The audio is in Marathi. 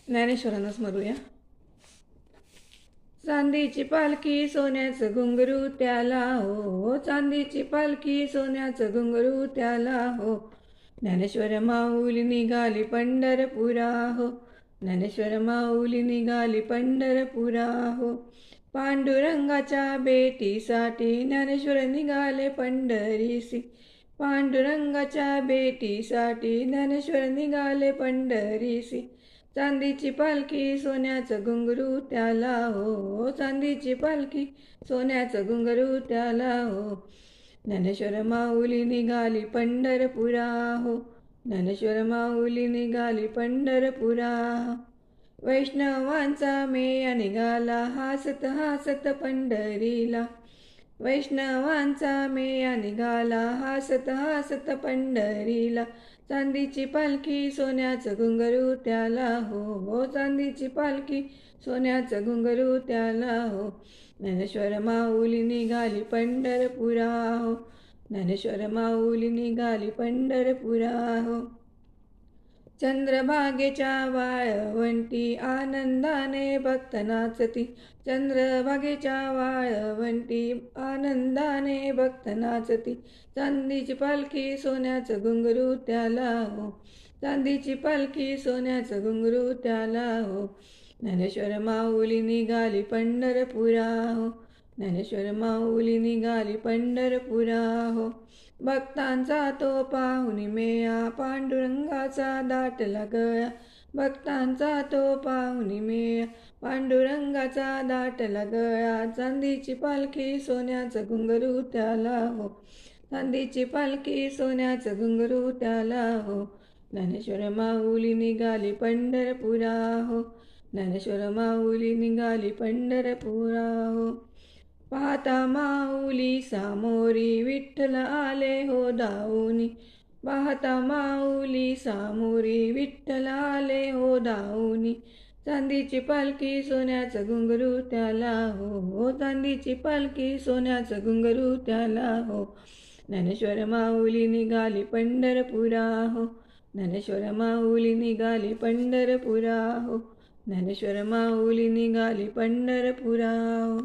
ज्ञानेश्वरांना स्मरूया. चांदीची पालखी सोन्याचं घुंगरू त्याला हो, चांदीची पालखी सोन्याचं घुंगरू त्याला हो. ज्ञानेश्वर माऊली निघाली पंढरपुरा हो, ज्ञानेश्वर माऊली निघाली पंढरपुरा हो. पांडुरंगाच्या भेटीसाठी ज्ञानेश्वर निघाले पंढरीसी, पांडुरंगाच्या भेटीसाठी ज्ञानेश्वर निघाले पंढरीसी. चांदीची पालखी सोन्याचं घुंगरू त्याला हो, चांदीची पालखी सोन्याचं घुंगरू त्याला हो. ज्ञानेश्वर माऊली निघाली पंढरपुरा हो, ज्ञानेश्वर माऊली निघाली पंढरपुरा. वैष्णवांचा मेळा निघाला हासत हासत पंढरीला, वैष्णवांचा मेळा निघाला हासत हासत पंढरीला. चांदीची पालखी सोन्याचं घुंगरू त्याला हो, चांदीची पालखी सोन्याचं घुंगरू त्याला हो. ज्ञानेश्वर माऊली निघाली पंढरपुरा हो, ज्ञानेश्वर माऊली निघाली पंढरपुरा हो. चंद्रभागेच्या वाळवंटी आनंदाने भक्त नाचती, चंद्रभागेच्या वाळवंटी आनंदाने भक्त नाचती. चांदीची पालखी सोन्याचं घुंगरू त्याला हो, चांदीची पालखी सोन्याचं घुंगरू त्याला हो. ज्ञानेश्वर माऊली निघाली पंढरपुरा हो, ज्ञानेश्वर माऊली निघाली पंढरपुरा हो. भक्तांचा तो पाहुणी मेळा पांडुरंगाचा दाटला गळा, भक्तांचा तो पाहुणी मेळा पांडुरंगाचा दाटला गळा. चांदीची पालखी सोन्याचं घुंगरू त्याला हो, चांदीची पालखी सोन्याचं घुंगरू त्याला हो. ज्ञानेश्वर माऊली निघाली पंढरपुरा हो, ज्ञानेश्वर माऊली निघाली पंढरपुरा हो. पाहता माऊली सामोरी विठ्ठल आले हो धावूनी, पाहता माऊली सामोरी विठ्ठल आले हो धावूनी. चांदीची पालखी सोन्याचं घुंगरू त्याला हो, चांदीची पालखी सोन्याचं घुंगरू त्याला हो. ज्ञानेश्वर माऊली निघाली पंढरपुरा हो, ज्ञानेश्वर माऊली निघाली पंढरपुरा हो, ज्ञानेश्वर माऊली निघाली पंढरपुरा हो.